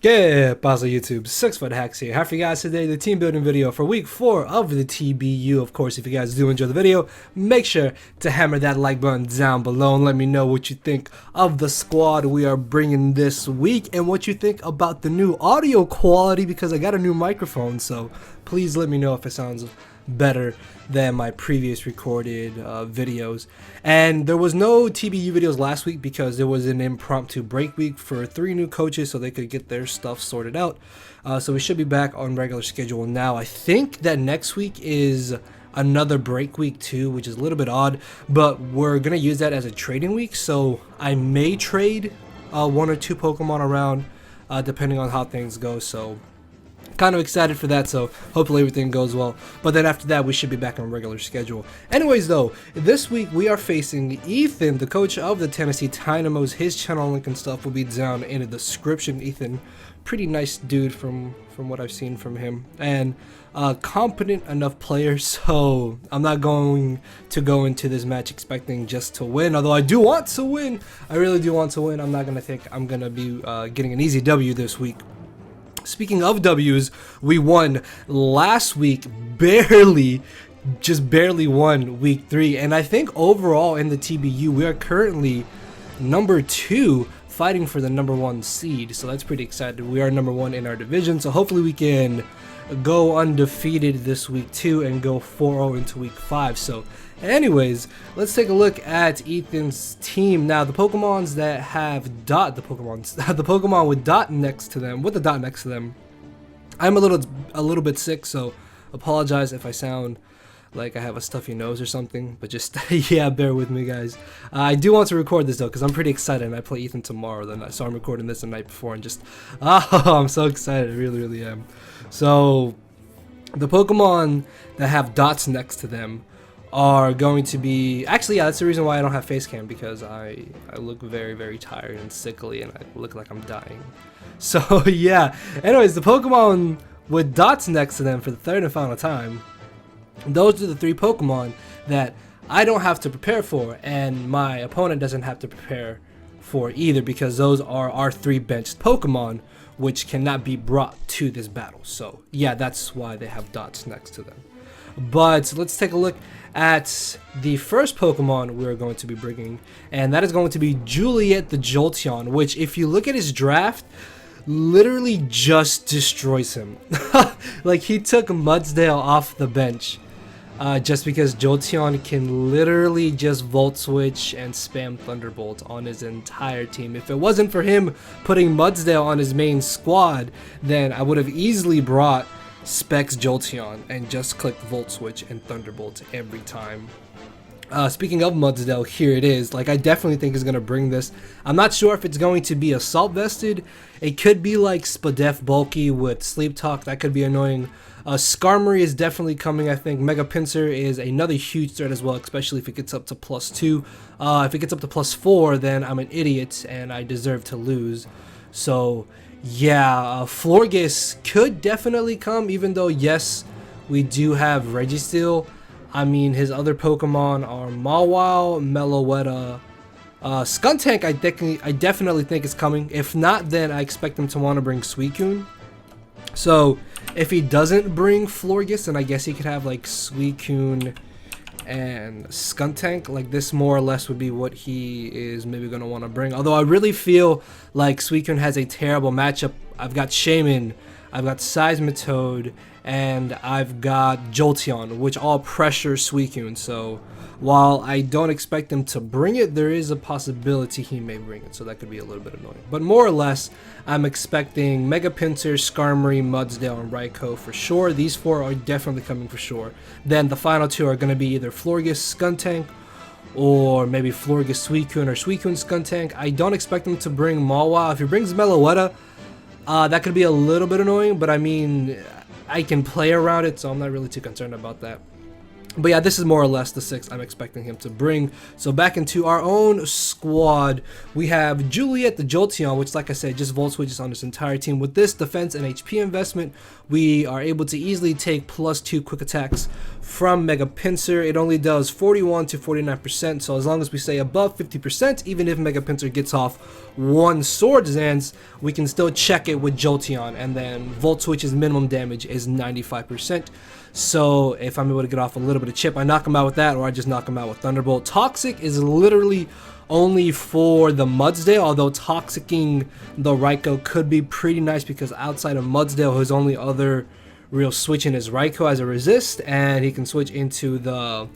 ¿Qué pasa YouTube? 6 Foot Hacks here. Have for you guys today the team building video for week 4 of the TBU. Of course, if you guys do enjoy the video, make sure to hammer that like button down below and let me know what you think of the squad we are bringing this week and what you think about the new audio quality, because I got a new microphone, so please let me know if it sounds better than my previous recorded videos. And there was no TBU videos last week because there was an impromptu break week for 3 new coaches so they could get their stuff sorted out. So we should be back on regular schedule now. I think that next week is another break week too, which is a little bit odd, but we're gonna use that as a trading week, so I may trade 1 or 2 Pokemon around depending on how things go. So kind of excited for that, so hopefully everything goes well. But then after that, we should be back on regular schedule. Anyways though, this week we are facing Ethan, the coach of the Tennessee Tynamos. His channel link and stuff will be down in the description. Ethan, pretty nice dude from what I've seen from him, and competent enough player, so I'm not going to go into this match expecting just to win, although I do want to win. I really do want to win. I'm gonna be getting an easy W this week. Speaking of W's, we won last week, just barely won week 3, and I think overall in the TBU we are currently number 2 fighting for the number 1 seed, so that's pretty exciting. We are number 1 in our division, so hopefully we can go undefeated this week too and go 4-0 into week 5. So anyways, let's take a look at Ethan's team. Now the Pokemons that have dot, the Pokemon with dot next to them, I'm a little bit sick, so apologize if I sound like I have a stuffy nose or something, but just yeah, bear with me guys. I do want to record this though because I'm pretty excited, and I play Ethan tomorrow, so I'm recording this the night before, and just I'm so excited. I really am. So the Pokemon that have dots next to them are going to be, actually yeah, that's the reason why I don't have face cam, because I look very tired and sickly and I look like I'm dying. So yeah, anyways, the Pokemon with dots next to them for the third and final time, those are the 3 Pokemon that I don't have to prepare for, and my opponent doesn't have to prepare for either, because those are our 3 benched Pokemon which cannot be brought to this battle. So yeah, that's why they have dots next to them. But let's take a look at the first Pokemon we're going to be bringing, and that is going to be Juliet the Jolteon, which if you look at his draft, literally just destroys him. Like, he took Mudsdale off the bench just because Jolteon can literally just Volt Switch and spam Thunderbolt on his entire team. If it wasn't for him putting Mudsdale on his main squad, then I would have easily brought Specs Jolteon and just clicked Volt Switch and Thunderbolt every time. Speaking of Mudsdale, here it is. Like, I definitely think is going to bring this. I'm not sure if it's going to be Assault Vested. It could be like Spadef Bulky with Sleep Talk. That could be annoying. Skarmory is definitely coming, I think. Mega Pinsir is another huge threat as well, especially if it gets up to +2. If it gets up to +4, then I'm an idiot and I deserve to lose. So yeah, Florges could definitely come, even though yes, we do have Registeel. I mean, his other Pokemon are Mawile, Meloetta, Skuntank. I definitely think is coming. If not, then I expect him to want to bring Suicune. So if he doesn't bring Florges, then I guess he could have like Suicune and Skuntank. Like, this more or less would be what he is maybe going to want to bring. Although I really feel like Suicune has a terrible matchup. I've got Shaman, I've got Seismitoad, and I've got Jolteon, which all pressure Suicune. So while I don't expect him to bring it, there is a possibility he may bring it, so that could be a little bit annoying. But more or less, I'm expecting Mega Pinsir, Skarmory, Mudsdale, and Raikou for sure. These 4 are definitely coming for sure. Then the final 2 are going to be either Florges, Skuntank, or maybe Florges, Suicune, or Suicune, Skuntank. I don't expect him to bring Mawile. If he brings Meloetta, that could be a little bit annoying, but I mean, I can play around it, so I'm not really too concerned about that. But yeah, this is more or less the 6 I'm expecting him to bring. So back into our own squad, we have Juliet the Jolteon, which, like I said, just Volt Switches on this entire team. With this defense and HP investment, we are able to easily take +2 quick attacks from Mega Pinsir. It only does 41 to 49%, so as long as we stay above 50%, even if Mega Pinsir gets off 1 Swords Dance, we can still check it with Jolteon, and then Volt Switch's minimum damage is 95%. So if I'm able to get off a little bit of chip, I knock him out with that, or I just knock him out with Thunderbolt. Toxic is literally only for the Mudsdale, although Toxicking the Raikou could be pretty nice because outside of Mudsdale, his only other real switch in is Raikou as a resist, and he can switch into the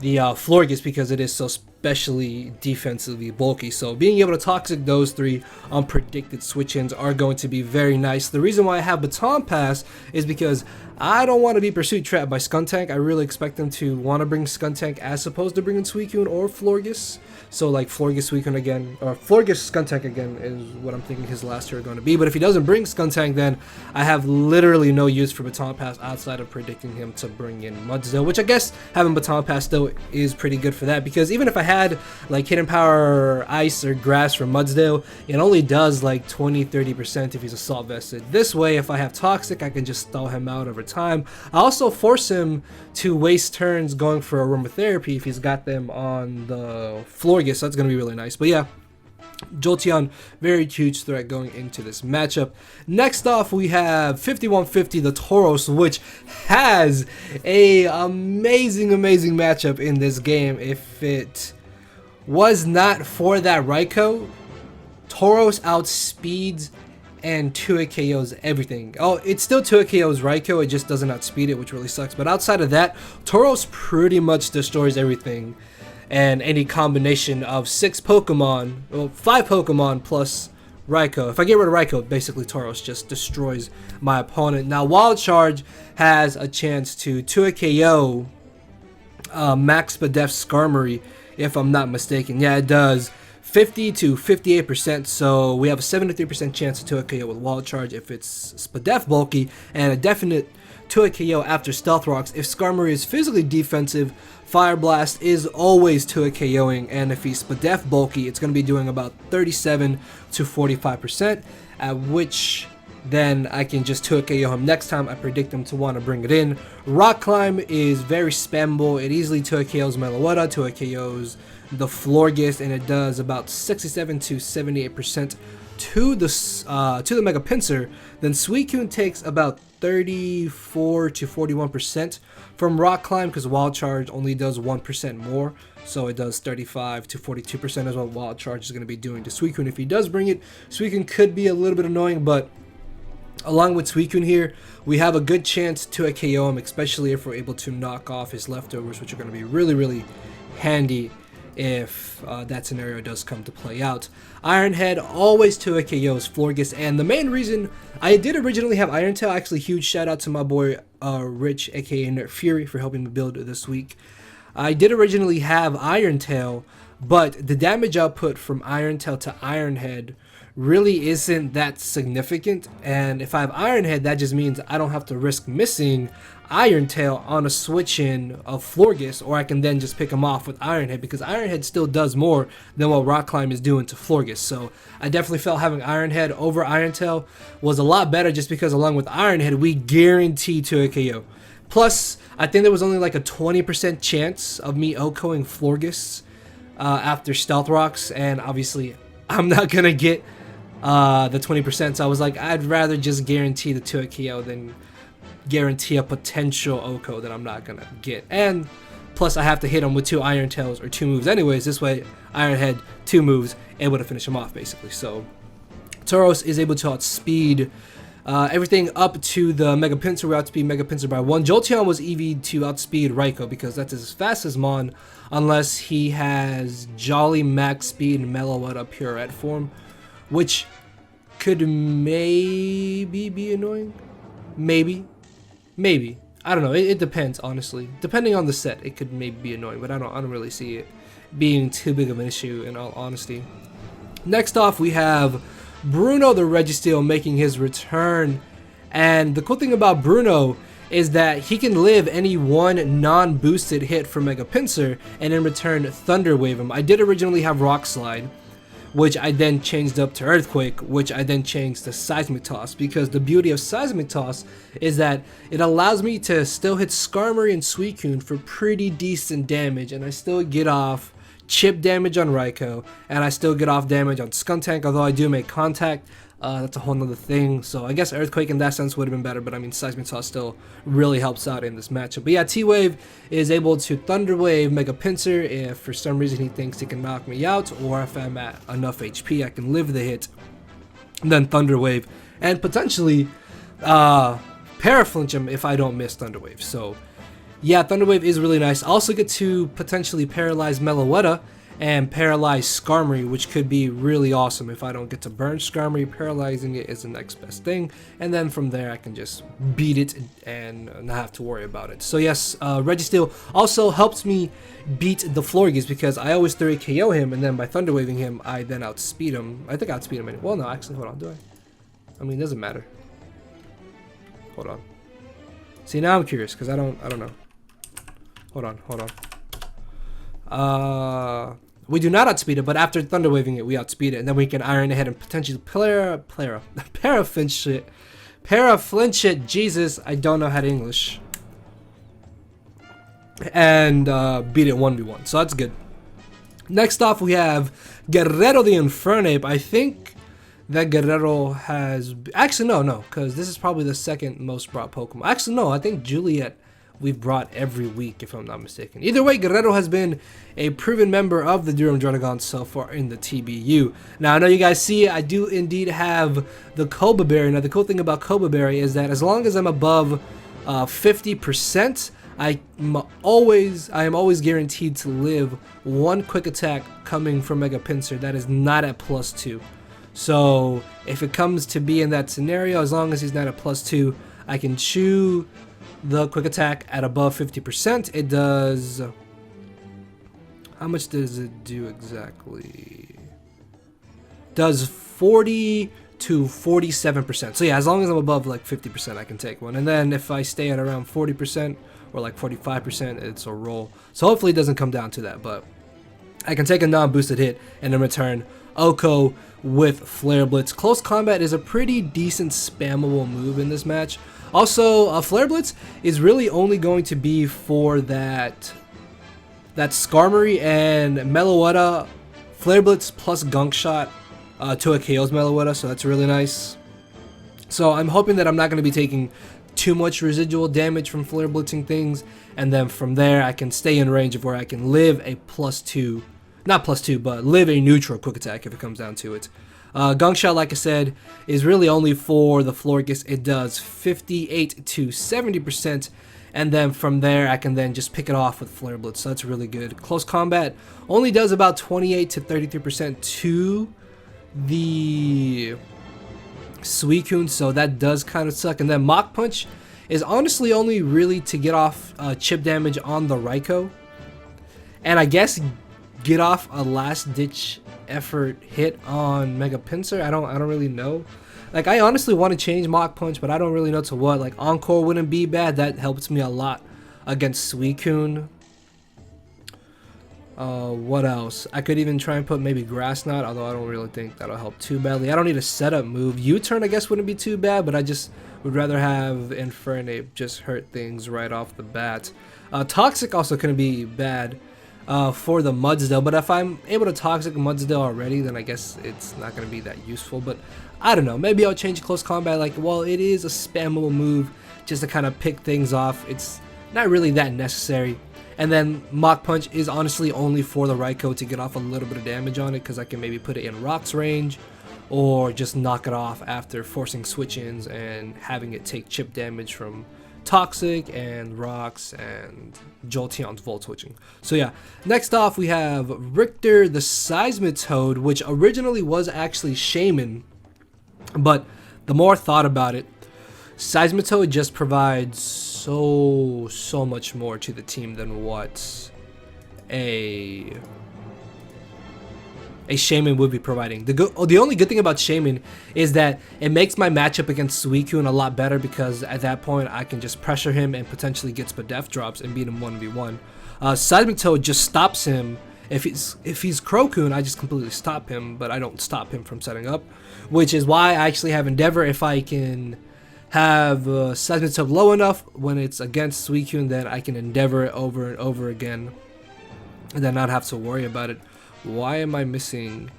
Florges because it is so especially defensively bulky. So being able to Toxic those 3 unpredicted switch-ins are going to be very nice. The reason why I have Baton Pass is because I don't want to be pursuit trapped by Skuntank. I really expect them to want to bring Skuntank as opposed to bringing Suicune or Florges. So like Florges Suicune again, or Florges Skuntank again is what I'm thinking his last two are going to be. But if he doesn't bring Skuntank, then I have literally no use for Baton Pass outside of predicting him to bring in Mudsdale, which I guess having Baton Pass though is pretty good for that, because even if I had like Hidden Power Ice or Grass for Mudsdale, it only does like 20-30% if he's Assault Vested. This way, if I have Toxic, I can just stall him out over time. I also force him to waste turns going for Aromatherapy if he's got them on the Florges, so that's going to be really nice. But yeah, Jolteon, very huge threat going into this matchup. Next off, we have 5150, the Tauros, which has a amazing matchup in this game. If it was not for that Raikou, Tauros outspeeds and 2-hit KOs everything. Oh, it still 2-hit KOs Raikou, it just doesn't outspeed it, which really sucks. But outside of that, Tauros pretty much destroys everything. And any combination of 6 Pokemon, well, 5 Pokemon plus Raikou. If I get rid of Raikou, basically Tauros just destroys my opponent. Now, Wild Charge has a chance to 2-hit KO Max Spadef Skarmory, if I'm not mistaken. Yeah, it does. 50 to 58%, so we have a 73% chance to 2-hit KO with Wild Charge if it's Spadef bulky, and a definite 2-hit KO after Stealth Rocks. If Skarmory is physically defensive, Fire Blast is always 2-hit KOing, and if he's Spadef bulky, it's going to be doing about 37 to 45%, at which then I can just 2-hit KO him next time I predict him to want to bring it in. Rock Climb is very spammable. It easily 2-hit KOs Meloetta, 2-hit KOs the Florges, and it does about 67 to 78% to the Mega Pinsir. Then Suicune takes about 34 to 41% from Rock Climb, because Wild Charge only does 1% more, so it does 35 to 42% as what Wild Charge is going to be doing to Suicune. If he does bring it, Suicune could be a little bit annoying, but along with Suicune here, we have a good chance to KO him, especially if we're able to knock off his leftovers, which are going to be really handy if that scenario does come to play out. Iron Head always 2-hit KOs Florges, and the main reason I did originally have Iron Tail, actually huge shout out to my boy Rich, aka Nerd Fury, for helping me build it this week. I did originally have Iron Tail, but the damage output from Iron Tail to Iron Head really isn't that significant, and if I have Iron Head, that just means I don't have to risk missing Iron Tail on a switch in of Florges, or I can then just pick him off with Iron Head, because Iron Head still does more than what Rock Climb is doing to Florges. So I definitely felt having Iron Head over Iron Tail was a lot better, just because along with Iron Head we guarantee 2-hit KO. Plus, I think there was only like a 20% chance of me OHKOing Florges after Stealth Rocks, and obviously I'm not gonna get the 20%, so I was like, I'd rather just guarantee the 2-hit KO than guarantee a potential OHKO that I'm not gonna get. And plus I have to hit him with 2 Iron Tails or 2 moves anyways. This way Iron Head 2 moves, able to finish him off basically. So Tauros is able to outspeed everything up to the Mega Pinsir. We outspeed Mega Pinsir by 1. Jolteon was EV to outspeed Raikou because that's as fast as Mon, unless he has Jolly Max Speed and Meloetta Purette form, which could maybe be annoying. Maybe. I don't know. It depends, honestly. Depending on the set, it could maybe be annoying, but I don't really see it being too big of an issue, in all honesty. Next off, we have Bruno the Registeel making his return, and the cool thing about Bruno is that he can live any one non-boosted hit from Mega Pinsir and in return Thunder Wave him. I did originally have Rock Slide, which I then changed up to Earthquake, which I then changed to Seismic Toss, because the beauty of Seismic Toss is that it allows me to still hit Skarmory and Suicune for pretty decent damage, and I still get off chip damage on Raikou, and I still get off damage on Skuntank, although I do make contact. That's a whole nother thing, so I guess Earthquake in that sense would have been better, but I mean Seismic Toss still really helps out in this matchup. But yeah, T-Wave is able to Thunder Wave Mega Pinsir if for some reason he thinks he can knock me out, or if I'm at enough HP I can live the hit, and then Thunder Wave, and potentially Paraflinch him if I don't miss Thunder Wave. So yeah, Thunder Wave is really nice. I also get to potentially paralyze Meloetta and paralyze Skarmory, which could be really awesome if I don't get to burn Skarmory. Paralyzing it is the next best thing, and then from there I can just beat it and not have to worry about it. So yes, Registeel also helps me beat the Florges because I always 3 KO him, and then by Thunder Waving him I then outspeed him. I think I outspeed him anyway. Well, no, actually, hold on, do I? I mean, it doesn't matter. Hold on. See, now I'm curious because I don't know. Hold on. We do not outspeed it, but after Thunder Waving it, we outspeed it, and then we can Iron ahead and potentially Paraflinch it. Jesus, I don't know how to English. And beat it 1v1, so that's good. Next off, we have Guerrero the Infernape. I think that Guerrero has... Actually, no, because this is probably the second most brought Pokemon. Actually, no, I think Juliet we've brought every week, if I'm not mistaken. Either way, Guerrero has been a proven member of the Durham Druddigons so far in the TBU. Now, I know you guys see I do indeed have the Cobra Berry. Now, the cool thing about Cobra Berry is that as long as I'm above 50%, I am always guaranteed to live one quick attack coming from Mega Pinsir that is not at +2. So, if it comes to be in that scenario, as long as he's not at +2, I can chew the quick attack at above 50%. It does... How much does it do exactly? Does 40 to 47%. So yeah, as long as I'm above like 50%, I can take one. And then if I stay at around 40% or like 45%, it's a roll. So hopefully it doesn't come down to that, but I can take a non-boosted hit and in return Oko with Flare Blitz. Close Combat is a pretty decent spammable move in this match. Also, Flare Blitz is really only going to be for that Skarmory and Meloetta. Flare Blitz plus Gunk Shot to a KO's Meloetta, so that's really nice. So I'm hoping that I'm not going to be taking too much residual damage from Flare Blitzing things, and then from there I can stay in range of where I can live a +2, not +2, but live a neutral quick attack if it comes down to it. Gunk Shot, like I said, is really only for the Florges. It does 58 to 70%, and then from there I can then just pick it off with Flare Blitz, so that's really good. Close Combat only does about 28 to 33% to the Suicune, so that does kind of suck. And then Mach Punch is honestly only really to get off chip damage on the Raikou, and I guess get off a last ditch effort hit on Mega Pinsir. I don't really know. Like, I honestly want to change Mach Punch, but I don't really know to what. Like, Encore wouldn't be bad. That helps me a lot against Suicune. What else? I could even try and put maybe Grass Knot, although I don't really think that'll help too badly. I don't need a setup move. U-Turn, I guess, wouldn't be too bad, but I just would rather have Infernape just hurt things right off the bat. Toxic also couldn't be bad for the Mudsdale, but if I'm able to Toxic Mudsdale already, then I guess it's not going to be that useful. But I don't know, maybe I'll change Close Combat. Like, well, it is a spammable move just to kind of pick things off. It's not really that necessary. And then Mach Punch is honestly only for the Raikou to get off a little bit of damage on it, because I can maybe put it in Rock's range or just knock it off after forcing switch-ins and having it take chip damage from Toxic and Rocks and Jolteon's Volt Switching. So yeah, next off we have Richter the Seismitoad, which originally was actually Shaman, but the more I thought about it, Seismitoad just provides so much more to the team than what a a Shaman would be providing. The only good thing about Shaman is that it makes my matchup against Suicune a lot better, because at that point I can just pressure him and potentially get Spadef drops and beat him 1v1. Seismic Toad just stops him. If he's Crocune, I just completely stop him, but I don't stop him from setting up, which is why I actually have Endeavor. If I can have Seismic Toad low enough when it's against Suicune, then I can Endeavor it over and over again and then not have to worry about it. Why am I missing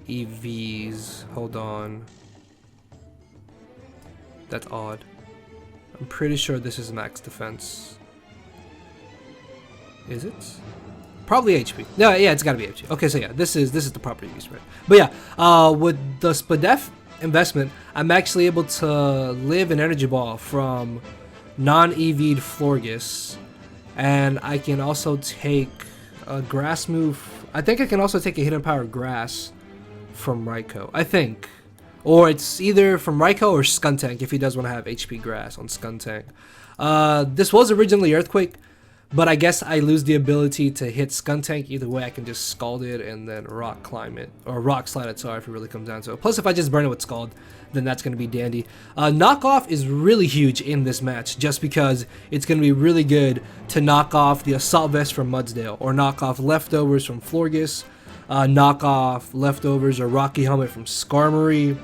EVs? Hold on. That's odd. I'm pretty sure this is max defense. Is it? Probably HP. No, yeah, it's gotta be HP. Okay, so yeah, this is the proper EV spread. But yeah, with the Spadef investment, I'm actually able to live an Energy Ball from non-EV'd Florges, and I can also take a Grass move. I think I can also take a Hidden Power Grass from Raikou. I think. Or it's either from Raikou or Skuntank if he does want to have HP Grass on Skuntank. This was originally Earthquake, but I guess I lose the ability to hit Skuntank. Either way, I can just Scald it and then Rock Climb it. Or Rock Slide it, sorry, if it really comes down to it. Plus, if I just burn it with Scald, then that's going to be dandy. Knockoff is really huge in this match, just because it's going to be really good to knock off the Assault Vest from Mudsdale, or knock off Leftovers from Florges, knock off Leftovers or Rocky Helmet from Skarmory,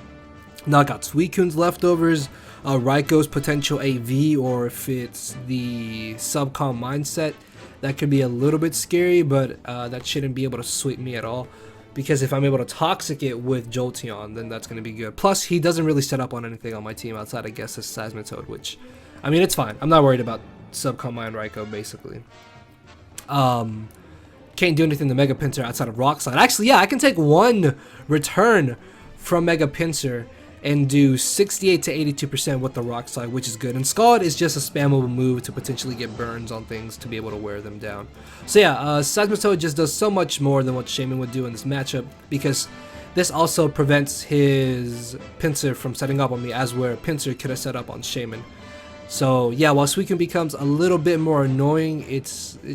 knock out Suicune's Leftovers, Raikou's potential AV, or if it's the Subcom Mindset, that could be a little bit scary, but that shouldn't be able to sweep me at all. Because if I'm able to Toxic it with Jolteon, then that's going to be good. Plus, he doesn't really set up on anything on my team outside, I guess, this Seismitoad, which, I mean, it's fine. I'm not worried about Subcom Mind Raikou, basically. Can't do anything to Mega Pinsir outside of Rock Slide. Actually, yeah, I can take one return from Mega Pinsir and do 68 to 82% with the Rock Slide, which is good. And Scald is just a spammable move to potentially get burns on things to be able to wear them down. So yeah, Seismitoad just does so much more than what Shaman would do in this matchup, because this also prevents his Pinsir from setting up on me, as where Pinsir could have set up on Shaman. So yeah, while Suicune becomes a little bit more annoying, it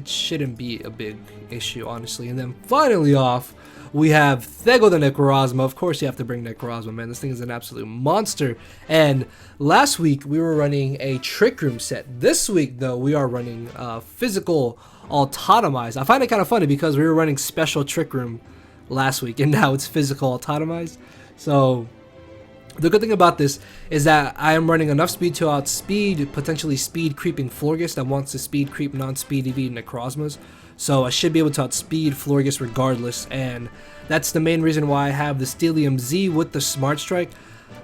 shouldn't be a big issue, honestly. And then finally off, we have Thego the Necrozma. Of course you have to bring Necrozma, man. This thing is an absolute monster. And last week we were running a Trick Room set. This week, though, we are running Physical Autotomized. I find it kind of funny because we were running Special Trick Room last week, and now it's Physical Autotomized. So the good thing about this is that I am running enough speed to outspeed potentially speed creeping Florges that wants to speed creep non-speed EV Necrozmas. So I should be able to outspeed Florges regardless, and that's the main reason why I have the Stellium Z with the Smart Strike.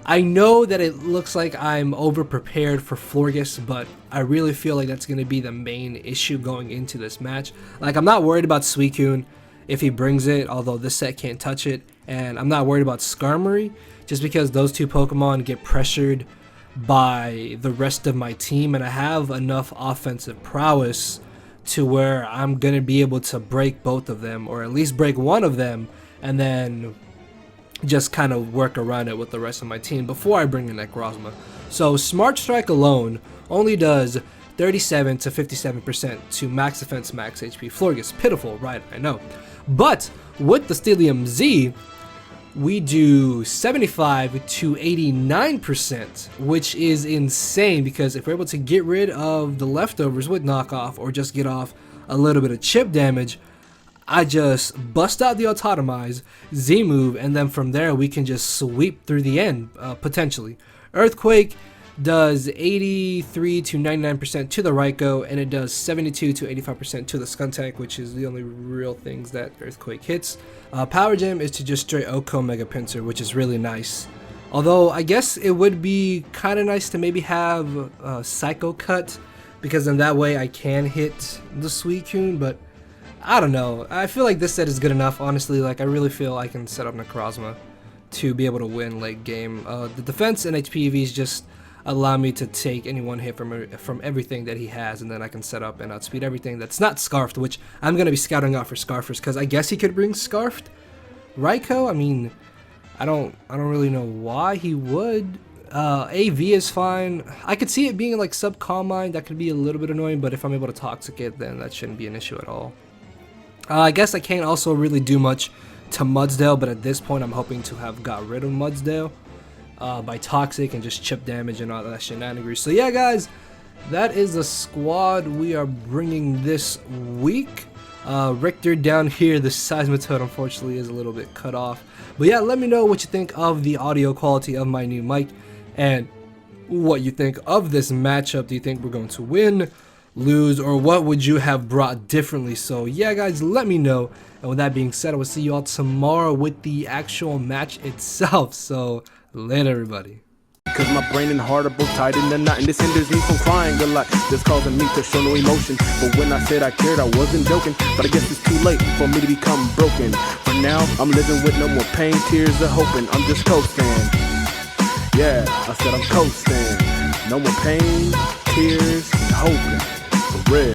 I know that it looks like I'm over prepared for Florges, but I really feel like that's going to be the main issue going into this match. Like, I'm not worried about Suicune if he brings it, although this set can't touch it, and I'm not worried about Skarmory just because those two Pokemon get pressured by the rest of my team, and I have enough offensive prowess to where I'm going to be able to break both of them, or at least break one of them, and then just kind of work around it with the rest of my team before I bring in Necrozma. So Smart Strike alone only does 37 to 57% to max defense, max HP Florges. Pitiful, right? I know. But with the Stellium Z, we do 75 to 89%, which is insane, because if we're able to get rid of the Leftovers with knockoff, or just get off a little bit of chip damage, I just bust out the Autotomize, Z move, and then from there we can just sweep through the end, potentially. Earthquake does 83 to 99% to the Raikou, and it does 72 to 85% to the Skuntank, which is the only real things that Earthquake hits. Power Gem is to just straight OHKO Mega Pinsir, which is really nice. Although I guess it would be kind of nice to maybe have Psycho Cut, because then that way I can hit the Suicune, but I don't know. I feel like this set is good enough, honestly. Like, I really feel I can set up Necrozma to be able to win late game. The defense and HP EVs just allow me to take any one hit from everything that he has, and then I can set up and outspeed everything that's not Scarfed, which I'm going to be scouting out for Scarfers, because I guess he could bring Scarfed. Raikou, I mean, I don't really know why he would. AV is fine. I could see it being like Subcom Mind. That could be a little bit annoying, but if I'm able to Toxic it, then that shouldn't be an issue at all. I guess I can't also really do much to Mudsdale, but at this point I'm hoping to have got rid of Mudsdale by Toxic and just chip damage and all that shenanigans. So yeah, guys, that is the squad we are bringing this week. Richter down here, the Seismitoad unfortunately is a little bit cut off. But yeah, let me know what you think of the audio quality of my new mic and what you think of this matchup. Do you think we're going to win, lose, or what would you have brought differently? So yeah, guys, let me know. And with that being said, I will see you all tomorrow with the actual match itself. So later, everybody. Cause my brain and heart are both tied in the knot, and this hinders me from crying a lot. This causing me to show no emotion. But when I said I cared, I wasn't joking. But I guess it's too late for me to become broken. For now, I'm living with no more pain, tears, or hoping. I'm just coasting. Yeah, I said I'm coasting. No more pain, tears, and hoping. For real.